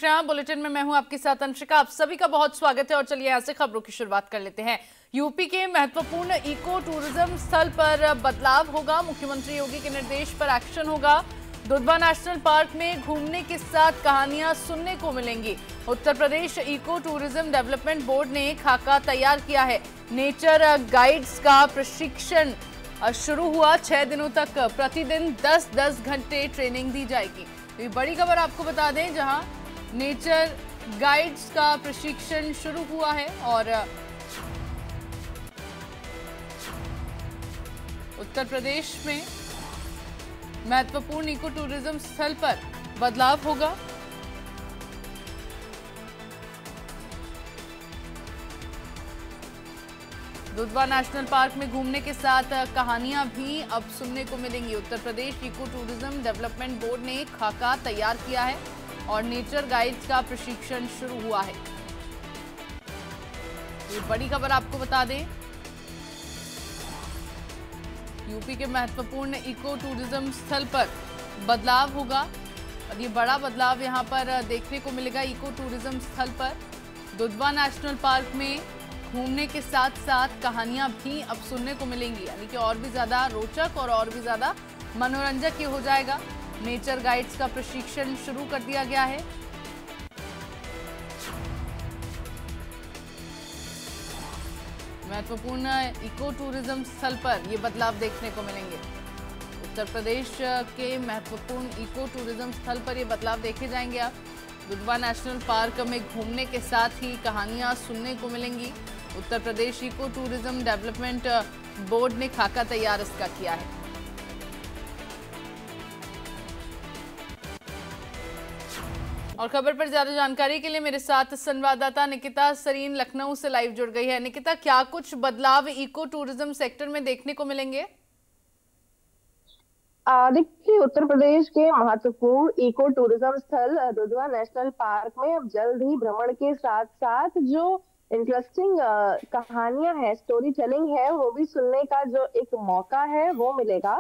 प्रतिक्रिया बुलेटिन में मैं हूं आपके साथ अंशिका। आप सभी का बहुत स्वागत है और चलिए यहाँ से खबरों की शुरुआत कर लेते हैं। यूपी के महत्वपूर्ण इको टूरिज्म स्थल पर बदलाव होगा। मुख्यमंत्री योगी के निर्देश पर एक्शन होगा। दुधवा नेशनल पार्क में घूमने के साथ कहानियां सुनने को मिलेंगी। Uttar Pradesh eco tourism development board ने खाका तैयार किया है। नेचर गाइड्स का प्रशिक्षण शुरू हुआ। 6 दिनों तक प्रतिदिन 10-10 घंटे ट्रेनिंग दी जाएगी। ये बड़ी खबर आपको बता दें, जहां नेचर गाइड्स का प्रशिक्षण शुरू हुआ है और उत्तर प्रदेश में महत्वपूर्ण इको टूरिज्म स्थल पर बदलाव होगा। दुधवा नेशनल पार्क में घूमने के साथ कहानियां भी अब सुनने को मिलेंगी। Uttar Pradesh eco tourism development board ने खाका तैयार किया है और नेचर गाइड्स का प्रशिक्षण शुरू हुआ है। ये बड़ी खबर आपको बता दें, यूपी के महत्वपूर्ण इको टूरिज्म स्थल पर बदलाव होगा और ये बड़ा बदलाव यहां पर देखने को मिलेगा। इको टूरिज्म स्थल पर दुधवा नेशनल पार्क में घूमने के साथ साथ कहानियां भी अब सुनने को मिलेंगी, यानी कि और भी ज्यादा रोचक और भी ज्यादा मनोरंजक ये हो जाएगा। नेचर गाइड्स का प्रशिक्षण शुरू कर दिया गया है। महत्वपूर्ण इको टूरिज्म स्थल पर ये बदलाव देखने को मिलेंगे। उत्तर प्रदेश के महत्वपूर्ण इको टूरिज्म स्थल पर ये बदलाव देखे जाएंगे। आप दुधवा नेशनल पार्क में घूमने के साथ ही कहानियां सुनने को मिलेंगी। Uttar Pradesh eco tourism development board ने खाका तैयार इसका किया है। और खबर पर ज्यादा जानकारी के लिए मेरे साथ संवाददाता निकिता सरीन लखनऊ से लाइव जुड़ गई है। निकिता, क्या कुछ बदलाव इको टूरिज्म सेक्टर में देखने को मिलेंगे? देखिए, उत्तर प्रदेश के महत्वपूर्ण इको टूरिज्म स्थल दुधवा नेशनल पार्क में अब जल्द ही भ्रमण के साथ साथ जो इंटरेस्टिंग कहानियां हैं, स्टोरी टेलिंग है, वो भी सुनने का जो एक मौका है वो मिलेगा।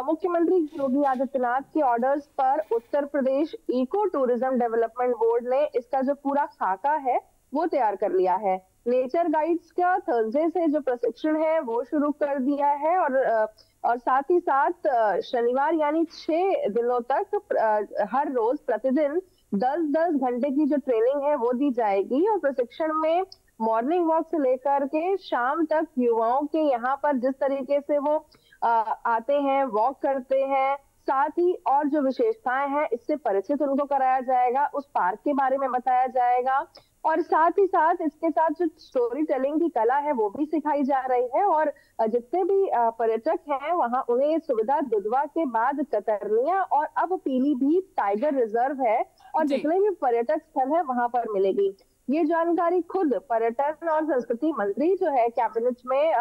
मुख्यमंत्री योगी आदित्यनाथ के ऑर्डर्स पर Uttar Pradesh eco tourism development board ने इसका जो पूरा खाका है वो तैयार कर लिया है। नेचर गाइड्स का थर्सडे से जो प्रशिक्षण है वो शुरू कर दिया है और साथ ही साथ शनिवार यानी 6 दिनों तक हर रोज प्रतिदिन 10-10 घंटे की जो ट्रेनिंग है वो दी जाएगी। और प्रशिक्षण में मॉर्निंग वॉक से लेकर के शाम तक युवाओं के यहाँ पर जिस तरीके से वो आते हैं, वॉक करते हैं, साथ ही और जो विशेषताएं हैं इससे परिचित उनको कराया जाएगा, उस पार्क के बारे में बताया जाएगा और साथ ही साथ इसके साथ जो स्टोरी टेलिंग की कला है वो भी सिखाई जा रही है। और जितने भी पर्यटक हैं वहां उन्हें ये सुविधा दुधवा के बाद कतरनिया और अब पीलीभीत टाइगर रिजर्व है और जितने भी पर्यटक स्थल है वहां पर मिलेगी। ये जानकारी खुद पर्यटन और संस्कृति मंत्री जो है कैबिनेट में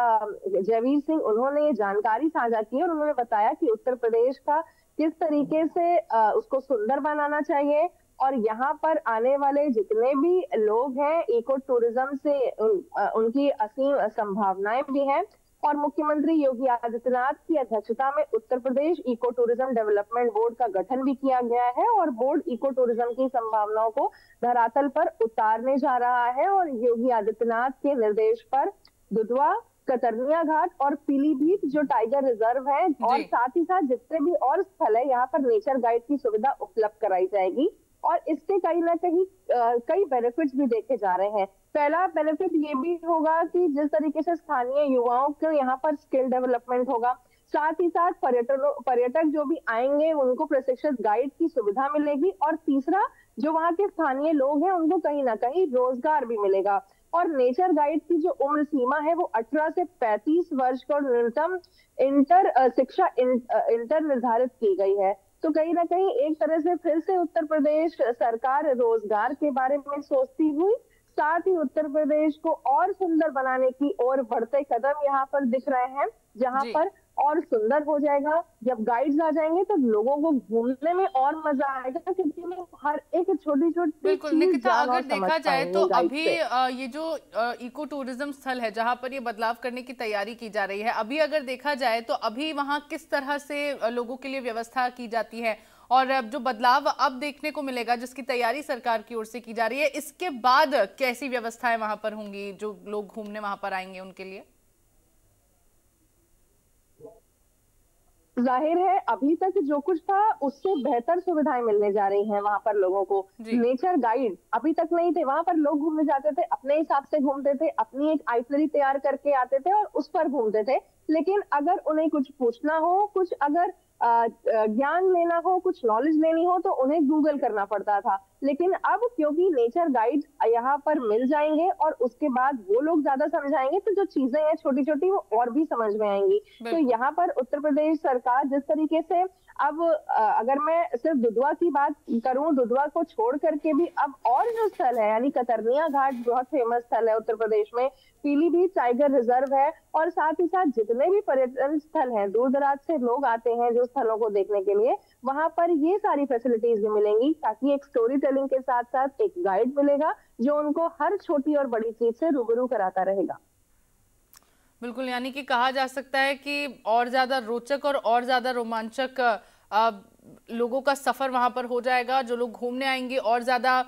जयवीर सिंह, उन्होंने ये जानकारी साझा की और उन्होंने बताया कि उत्तर प्रदेश का किस तरीके से उसको सुंदर बनाना चाहिए और यहाँ पर आने वाले जितने भी लोग हैं इको टूरिज्म से उनकी असीम संभावनाएं भी हैं। और मुख्यमंत्री योगी आदित्यनाथ की अध्यक्षता में Uttar Pradesh eco tourism development board का गठन भी किया गया है और बोर्ड इको टूरिज्म की संभावनाओं को धरातल पर उतारने जा रहा है। और योगी आदित्यनाथ के निर्देश पर दुधवा, कतरनिया घाट और पीलीभीत जो टाइगर रिजर्व है और साथ ही साथ जितने भी और स्थल है यहाँ पर नेचर गाइड की सुविधा उपलब्ध कराई जाएगी। और इससे कहीं ना कहीं कई बेनिफिट्स भी देखे जा रहे हैं। पहला बेनिफिट ये भी होगा कि जिस तरीके से स्थानीय युवाओं को यहाँ पर स्किल डेवलपमेंट होगा, साथ ही साथ पर्यटक जो भी आएंगे उनको प्रशिक्षित गाइड की सुविधा मिलेगी और तीसरा जो वहाँ के स्थानीय लोग हैं उनको कहीं ना कहीं रोजगार भी मिलेगा। और नेचर गाइड की जो उम्र सीमा है वो 18 से 35 वर्ष का न्यूनतम शिक्षा इंटर निर्धारित की गई है। तो कहीं ना कहीं एक तरह से फिर से उत्तर प्रदेश सरकार रोजगार के बारे में सोचती हुई साथ ही उत्तर प्रदेश को और सुंदर बनाने की ओर बढ़ते कदम यहाँ पर दिख रहे हैं, जहाँ पर और सुंदर हो जाएगा। जब गाइड्स आ जाएंगे तो लोगों को घूमने में और मजा आएगा क्योंकि हर एक छोटी छोटी बिल्कुल निकिता, अगर देखा जाए तो अभी ये जो इको टूरिज्म स्थल है जहां पर ये बदलाव करने की तैयारी की जा रही है, अभी अगर देखा जाए तो अभी वहां किस तरह से लोगों के लिए व्यवस्था की जाती है और अब जो बदलाव अब देखने को मिलेगा, जिसकी तैयारी सरकार की ओर से की जा रही है, इसके बाद कैसी व्यवस्थाएं वहां पर होंगी जो लोग घूमने वहां पर आएंगे उनके लिए? जाहिर है अभी तक जो कुछ था उससे बेहतर सुविधाएं मिलने जा रही हैं वहां पर लोगों को। जी। नेचर गाइड अभी तक नहीं थे, वहां पर लोग घूमने जाते थे, अपने हिसाब से घूमते थे, अपनी एक आइटनरी तैयार करके आते थे और उस पर घूमते थे। लेकिन अगर उन्हें कुछ पूछना हो, कुछ अगर ज्ञान लेना हो, कुछ नॉलेज लेनी हो तो उन्हें गूगल करना पड़ता था। लेकिन अब क्योंकि नेचर गाइड यहाँ पर मिल जाएंगे और उसके बाद वो लोग ज्यादा समझाएंगे, तो जो चीजें हैं छोटी छोटी वो और भी समझ में आएंगी। तो यहाँ पर उत्तर प्रदेश सरकार जिस तरीके से अब अगर मैं सिर्फ दुधवा की बात करूं, दुधवा को छोड़ करके भी अब और जो स्थल है यानी कतरनिया घाट बहुत फेमस स्थल है उत्तर प्रदेश में, पीलीभीत टाइगर रिजर्व है, और साथ ही साथ जितने भी पर्यटन स्थल हैं, दूर दराज से लोग आते हैं जो स्थलों को देखने के लिए, वहां पर ये सारी फैसिलिटीज भी मिलेंगी, ताकि एक स्टोरी टेलिंग के साथ साथ एक गाइड मिलेगा जो उनको हर छोटी और बड़ी चीज से रूबरू कराता रहेगा। बिल्कुल, यानी कि कहा जा सकता है कि और ज्यादा रोचक और ज्यादा रोमांचक लोगों का सफर वहां पर हो जाएगा। जो लोग घूमने आएंगे और ज्यादा